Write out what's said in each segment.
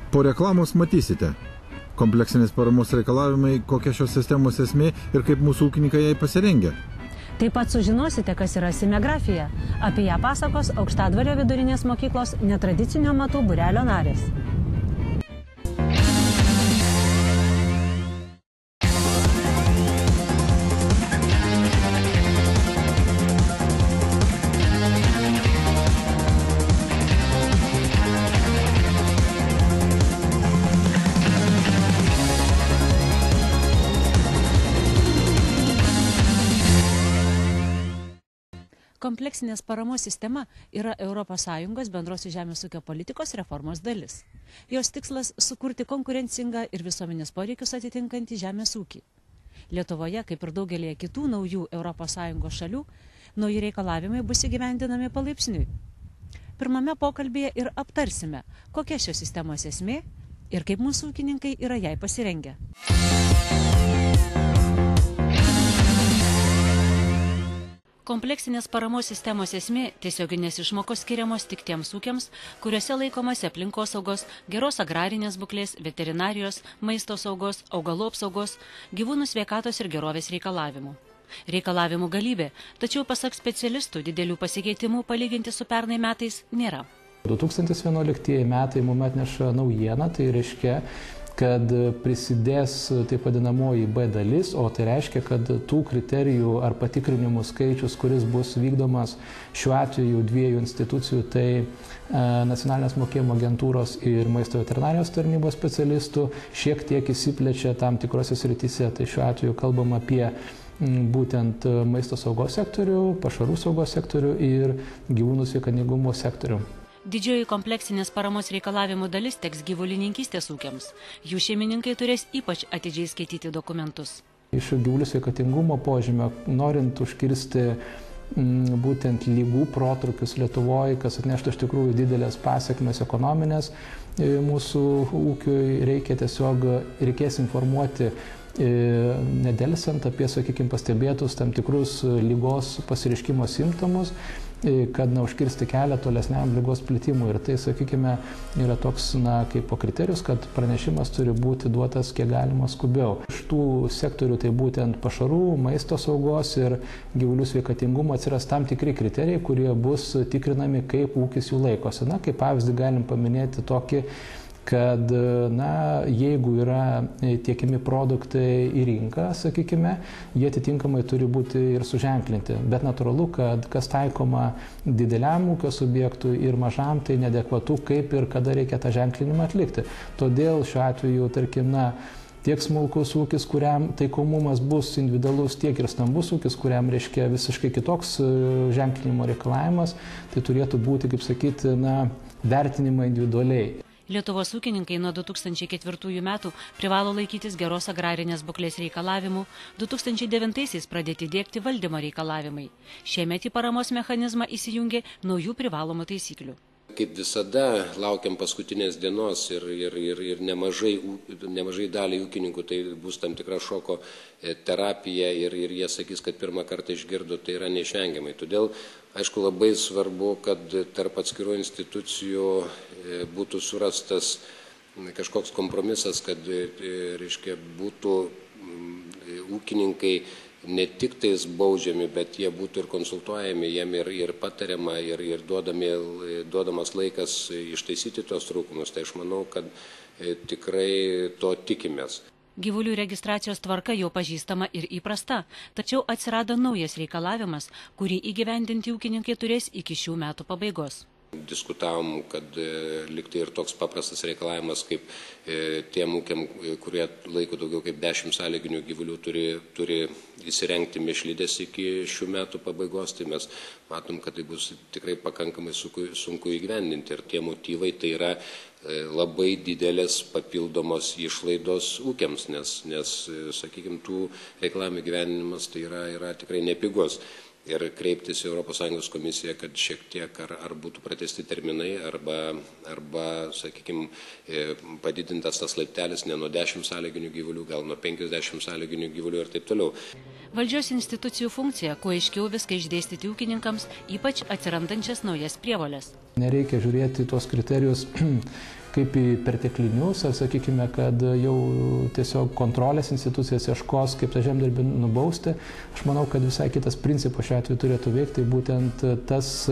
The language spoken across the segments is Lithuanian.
Po reklamos matysite. Kompleksinės paramos reikalavimai, kokia šios sistemos esmė ir kaip mūsų ūkininkai jai pasirengia. Taip pat sužinosite, kas yra simegrafija. Apie ją pasakos Aukštadvario vidurinės mokyklos netradicinio amatų būrelio narės. Kompleksinės paramos sistema yra ES bendrosios žemės ūkio politikos reformos dalis. Jos tikslas – sukurti konkurencingą ir visuomenės poreikius atitinkantį žemės ūkį. Lietuvoje, kaip ir daugelėje kitų naujų ES šalių, nauji reikalavimai bus įgyvendinami palaipsniui. Pirmame pokalbyje ir aptarsime, kokia šios sistemos esmė ir kaip mūsų ūkininkai yra jai pasirengę. Kompleksinės paramos sistemos esmė – tiesioginės išmokos skiriamos tik tiems ūkiams, kuriuose laikomasi aplinkosaugos, geros agrarinės būklės, veterinarijos, maisto saugos, augalų apsaugos, gyvūnų sveikatos ir gerovės reikalavimų. Reikalavimų galybė, tačiau pasak specialistų didelių pasikeitimų palyginti su pernai metais nėra. 2011 metai mums atneša naujieną, tai reiškia, kad prisidės taip vadinamoji B dalis, o tai reiškia, kad tų kriterijų ar patikrinimų skaičius, kuris bus vykdomas šiuo atveju dviejų institucijų, tai Nacionalinės mokėjimo agentūros ir Maisto veterinarijos tarnybos specialistų, šiek tiek įsiplečia tam tikrose srityse. Tai šiuo atveju kalbam apie būtent maisto saugos sektorių, pašarų saugos sektorių ir gyvūnų sveikatingumo sektorių. Didžioji kompleksinės paramos reikalavimų dalis teks gyvulininkystės ūkiams. Jų šeimininkai turės ypač atidžiai skaityti dokumentus. Iš gyvulių sveikatingumo požymio, norint užkirsti būtent lygų protrukius Lietuvoje, kas atneštų iš tikrųjų didelės pasekmes ekonominės mūsų ūkiui, reikės informuoti nedelsiant apie, sakykime, pastebėtus tam tikrus lygos pasireiškimo simptomus, kad neužkirsti kelią tolesniam ligos plitimui. Ir tai, sakykime, yra toks, kaip kriterijus, kad pranešimas turi būti duotas kiek galima skubiau. Iš tų sektorių, tai būtent pašarų, maisto saugos ir gyvulių sveikatingumo atsiras tam tikri kriterijai, kurie bus tikrinami, kaip ūkis jų laikosi. Kaip pavyzdį galim paminėti tokį, kad jeigu yra tiekiami produktai į rinką, sakykime, jie atitinkamai turi būti ir suženklinti. Bet natūralu, kad kas taikoma dideliam ūkio subjektui ir mažam, tai neadekvatu, kaip ir kada reikia tą ženklinimą atlikti. Todėl šiuo atveju, tarkim, tiek smulkus ūkis, kuriam taikomumas bus individualus, tiek ir stambus ūkis, kuriam reiškia visiškai kitoks ženklinimo reikalavimas, tai turėtų būti, kaip sakyti, vertinimai individualiai. Lietuvos ūkininkai nuo 2004 metų privalo laikytis geros agrarinės būklės reikalavimų, 2009-aisiais pradėti diegti valdymo reikalavimai. Šiemet į paramos mechanizmą įsijungė naujų privalomų taisyklių. Kaip visada, laukiam paskutinės dienos ir nemažai daliai ūkininkų tai bus tam tikra šoko terapija ir jie sakys, kad pirmą kartą išgirdo, tai yra neišvengiamai. Todėl, aišku, labai svarbu, kad tarp atskirų institucijų būtų surastas kažkoks kompromisas, kad būtų ūkininkai ne tik tais baudžiami, bet jie būtų ir konsultuojami, jiem ir patariama, ir duodamas laikas ištaisyti tuos trūkumus. Tai aš manau, kad tikrai to tikimės. Gyvulių registracijos tvarka jau pažįstama ir įprasta, tačiau atsirado naujas reikalavimas, kurį įgyvendinti ūkininkai turės iki šių metų pabaigos. Diskutavom, kad liktai ir toks paprastas reikalavimas, kaip tiem ūkiam, kurie laiko daugiau kaip 10 sąlyginių gyvulių, turi įsirengti mėšlides iki šių metų pabaigos, tai mes matom, kad tai bus tikrai pakankamai sunku įgyvendinti. Ir tie motyvai tai yra labai didelės papildomos išlaidos ūkiams, nes sakykime, tų reikalavimų įgyvendinimas tai yra tikrai nepigus. Ir kreiptis į ES komisiją, kad šiek tiek ar būtų pratęsti terminai, arba sakykime, padidintas tas laiptelis ne nuo 10 sąlyginių gyvulių, gal nuo 50 sąlyginių gyvulių ir taip toliau. Valdžios institucijų funkcija, kuo aiškiau viską išdėstyti ūkininkams, ypač atsirandančias naujas prievolės. Nereikia žiūrėti tuos kriterijus kaip į perteklinius, ar sakykime, kad jau tiesiog kontrolės institucijas ieškos, kaip tą žemdirbį nubausti. Aš manau, kad visai kitas principas šiuo atveju turėtų veikti, būtent tas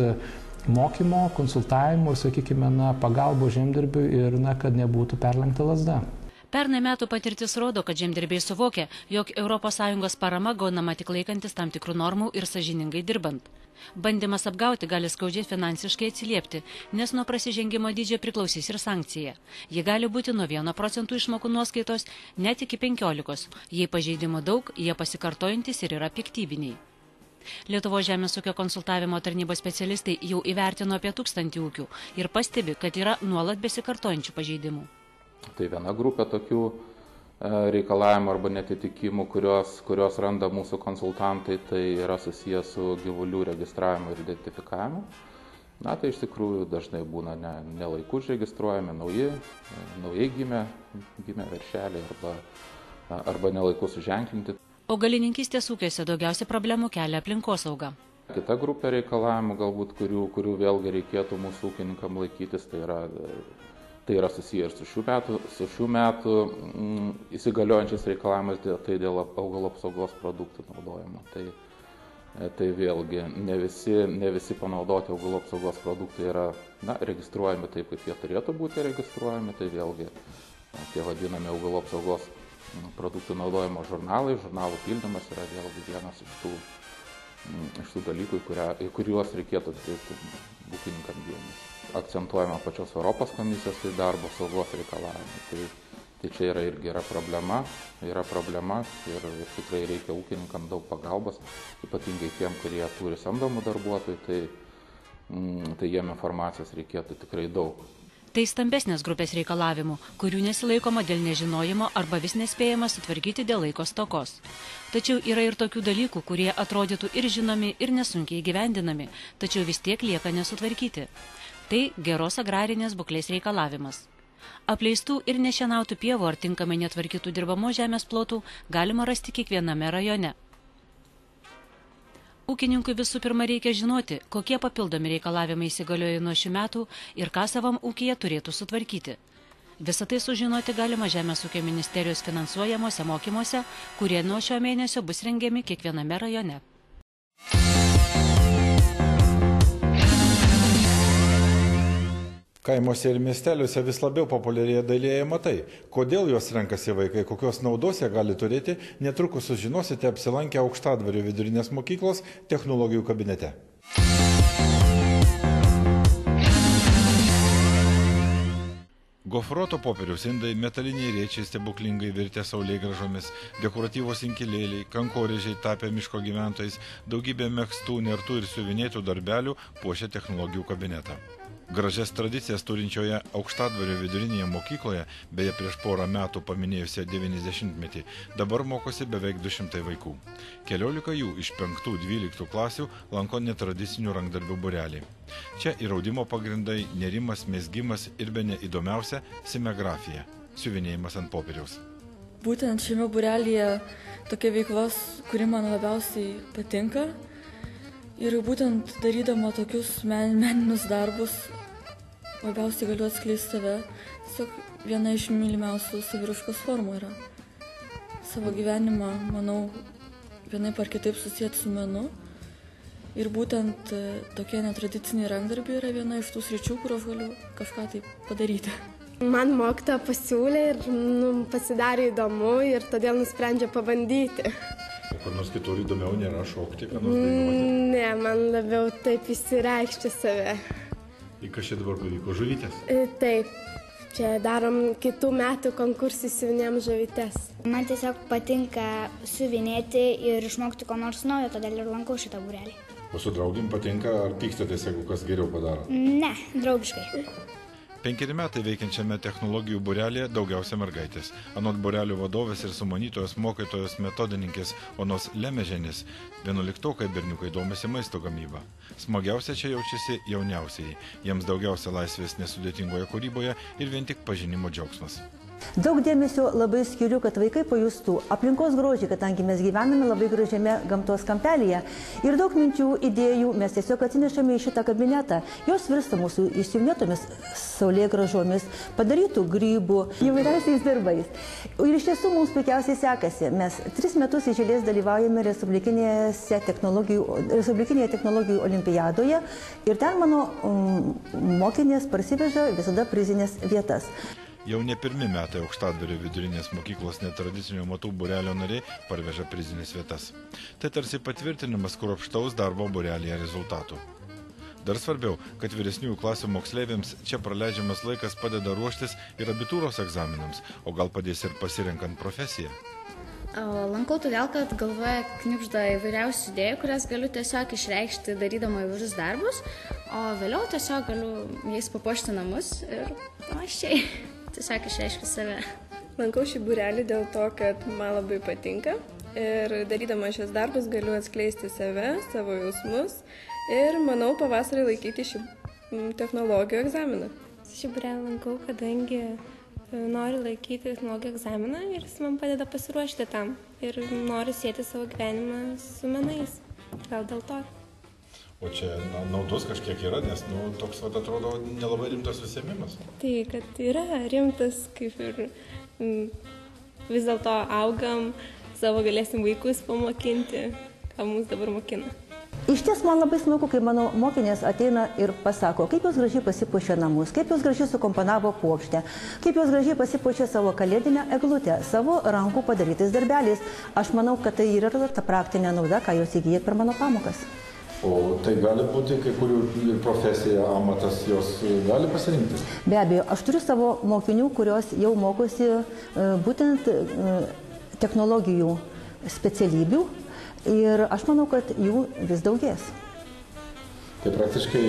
mokymo, konsultavimo ir, sakykime, pagalbo žemdirbiui ir kad nebūtų perlenkta lazda. Pernai metų patirtis rodo, kad žemdirbiai suvokia, jog ES parama gaunama tik laikantis tam tikrų normų ir sąžiningai dirbant. Bandymas apgauti gali skaudžiai finansiškai atsiliepti, nes nuo prasižengimo dydžio priklausys ir sankcija. Ji gali būti nuo 1% išmokų nuoskaitos net iki 15%. Jei pažeidimų daug, jie pasikartojantis ir yra piktybiniai. Lietuvos žemės ūkio konsultavimo tarnybos specialistai jau įvertino apie 1000 ūkių ir pastebi, kad yra nuolat besikartojančių pažeidimų. Tai viena grupė tokių reikalavimų arba netitikimų, kurios randa mūsų konsultantai, tai yra susijęs su gyvulių registravimu ir identifikavimu. Tai iš tikrųjų dažnai būna nelaiku užregistruojami naujai gimę veršeliai arba nelaiku suženklinti. Augalininkystės ūkiuose daugiausia problemų kelia aplinkosauga. Kita grupė reikalavimų, galbūt, kurių vėlgi reikėtų mūsų ūkininkam laikytis, tai yra susiję ir su šių metų įsigaliojančiais reikalavimas, tai dėl augalų apsaugos produktų naudojimo. Tai vėlgi ne visi panaudoti augalų apsaugos produktai yra registruojami taip, kaip jie turėtų būti registruojami. Tai vėlgi tie vadinami augalų apsaugos produktų naudojimo žurnalai, žurnalų pildymas yra vėlgi vienas iš tų dalykų, į kuriuos reikėtų atkreipti ūkininkam dėmesį. Akcentuojama pačios Europos komisijos tai darbo saugos reikalavimai. Tai čia yra problema ir tikrai reikia ūkininkam daug pagalbos, ypatingai tiem, kurie turi samdomų darbuotojų, tai jiem informacijos reikėtų tikrai daug. Tai stambesnės grupės reikalavimų, kurių nesilaikoma dėl nežinojimo arba vis nespėjama sutvarkyti dėl laiko stokos. Tačiau yra ir tokių dalykų, kurie atrodytų ir žinomi, ir nesunkiai įgyvendinami, tačiau vis tiek lieka nesutvarkyti. Tai geros agrarinės būklės reikalavimas. Apleistų ir nešienautų pievų ar tinkamai netvarkytų dirbamos žemės plotų galima rasti kiekviename rajone. Ūkininkui visų pirma reikia žinoti, kokie papildomi reikalavimai įsigalioja nuo šių metų ir ką savam ūkyje turėtų sutvarkyti. Visą tai sužinoti galima Žemės ūkio ministerijos finansuojamuose mokymuose, kurie nuo šio mėnesio bus rengiami kiekviename rajone. Kaimuose ir miesteliuose vis labiau populiarėja dailieji amatai. Kodėl juos renkasi vaikai, kokios naudos jie gali turėti, netrukus sužinosite apsilankę Aukštadvario vidurinės mokyklos technologijų kabinete. Gofruoto popieriaus indai, metaliniai rėčiai stebuklingai virtę saulėgrąžomis, dekoratyvos inkilėliai, kankorėžiai tapę miško gyventojais, daugybė megztų, nertų ir siuvinėtų darbelių puošia technologijų kabinetą. Gražias tradicijas turinčioje Aukštadvario vidurinėje mokykloje, beje prieš porą metų paminėjusią 90-metį, dabar mokosi beveik 200 vaikų. 14 jų iš 5-12 klasių lanko netradicinių rankdarbių būrelį. Čia įraudimo pagrindai, nėrimas, mezgimas ir bene įdomiausia simegrafija, siuvinėjimas ant popieriaus. Būtent šiame būrelyje tokia veiklos, kuri man labiausiai patinka. Ir būtent darydama tokius meninius darbus labiausiai galiu atskleisti save. Tiesiog viena iš mylimiausių saviraiškos formų yra. Savo gyvenimą, manau, vienaip ar kitaip susijęti su menu. Ir būtent tokie netradiciniai rankdarbiai yra viena iš tų sričių, kur aš galiu kažką taip padaryti. Man mokytoja pasiūlė ir pasidarė įdomu ir todėl nusprendžiau pabandyti. Kur nors kitur įdomiau nėra šokti, ką nors dainuoti? Ne, man labiau taip įsireikšti save. Ir kas čia dabar pavyko, žuvytės? Taip, čia darom kitų metų konkursui siuvinėjom žuvytes. Man tiesiog patinka siuvinėti ir išmokti ko nors naujo, todėl ir lankau šitą būrelį. O su draugim patinka, ar pykstatės, jeigu kas geriau padaro? Ne, draugiškai. 5 metai veikiančiame technologijų būrelėje daugiausia mergaitės. Anot būrelio vadovės ir sumanytojos mokytojos metodininkės Onos Lemežienės, 11-okai berniukai domisi maisto gamyba. Smagiausia čia jaučiasi jauniausieji. Jiems daugiausia laisvės nesudėtingoje kūryboje ir vien tik pažinimo džiaugsmas. Daug dėmesio labai skiriu, kad vaikai pajustų aplinkos grožį, kadangi mes gyvename labai gražiame gamtos kampelyje. Ir daug minčių, idėjų mes tiesiog atsinešame į šitą kabinetą. Jos virsta mūsų išsiuvinėtomis saulėgrąžomis, padarytų grybų, įvairiausiais darbais. Ir iš tiesų mums puikiausiai sekasi. Mes 3 metus iš eilės dalyvaujame Respublikinėje technologijų olimpiadoje ir ten mano mokinės parsiveža visada prizinės vietas. Jau ne pirmi metai Aukštadvario vidurinės mokyklos netradicinio amatų būrelio nariai parveža prizinės vietas. Tai tarsi patvirtinimas kruopštaus darbo būrelėje rezultatų. Dar svarbiau, kad vyresniųjų klasių moksleiviams čia praleidžiamas laikas padeda ruoštis ir abitūros egzaminams, o gal padės ir pasirenkant profesiją. Lankau todėl, kad galvoje knibžda įvairiausių idėjų, kurias galiu tiesiog išreikšti darydama įvairius darbus, o vėliau tiesiog galiu jais papuošti namus ir panašiai. Tiesiog išreiškiu save. Lankau šį būrelį dėl to, kad man labai patinka ir darydama šios darbus galiu atskleisti save, savo jausmus ir manau pavasarį laikyti šį technologijų egzaminą. Šį būrelį lankau, kadangi noriu laikyti technologijų egzaminą ir jis man padeda pasiruošti tam ir noriu sieti savo gyvenimą su menais. Gal dėl to. O čia naudos kažkiek yra, nes toks, atrodo, nelabai rimtas užsiėmimas. Tai, kad yra rimtas, kaip ir vis dėlto augam, savo galėsim vaikus pamokinti, ką mums dabar mokina. Iš ties man labai smagu, kai mano mokinės ateina ir pasako, kaip jos gražiai pasipuošė namus, kaip jos gražiai sukomponavo puokštę, kaip jos gražiai pasipuošė savo kalėdinę eglutę, savo rankų padarytais darbeliais. Aš manau, kad tai yra ta praktinė nauda, ką jos įgyja per mano pamokas. O tai gali būti kai kurių ir profesija, amatas, jos gali pasirinkti? Be abejo, aš turiu savo mokinių, kurios jau mokosi būtent technologijų specialybių ir aš manau, kad jų vis daugės. Tai praktiškai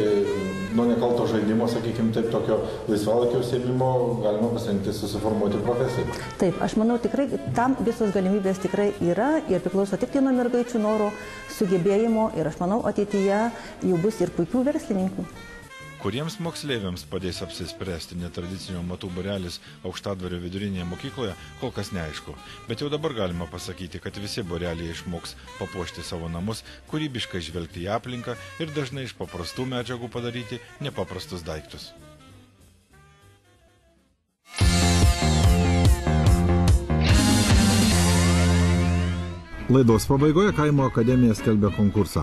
nuo nekalto žaidimo, sakykime, taip tokio laisvalaikio užsiėmimo galima pasirinkti susiformuoti profesiją. Taip, aš manau tikrai, tam visos galimybės tikrai yra ir priklauso tik nuo mergaičių noro, sugebėjimo ir aš manau ateityje jų bus ir puikių verslininkų. Kuriems moksleiviams padės apsispręsti netradicinio amatų būrelis Aukštadvario vidurinėje mokykloje, kol kas neaišku. Bet jau dabar galima pasakyti, kad visi būreliai išmoks papuošti savo namus, kūrybiškai žvelgti į aplinką ir dažnai iš paprastų medžiagų padaryti nepaprastus daiktus. Laidos pabaigoje Kaimo akademija skelbia konkursą.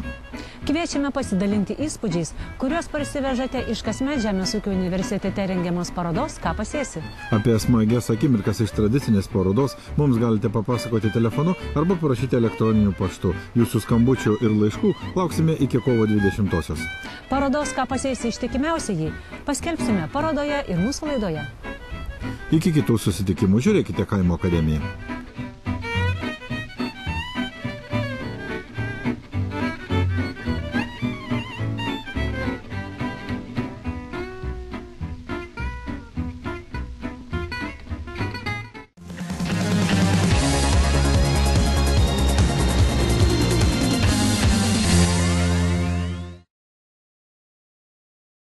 Kviečiame pasidalinti įspūdžiais, kuriuos parsivežate iš kasmet Žemės ūkio universitete rengiamos parodos Ką pasėsi. Apie smagias akimirkas iš tradicinės parodos mums galite papasakoti telefonu arba parašyti elektroniniu paštu. Jūsų skambučių ir laiškų lauksime iki kovo 20-osios. Parodos Ką pasėsi ištikimiausieji paskelbsime parodoje ir mūsų laidoje. Iki kitų susitikimų žiūrėkite Kaimo akademiją.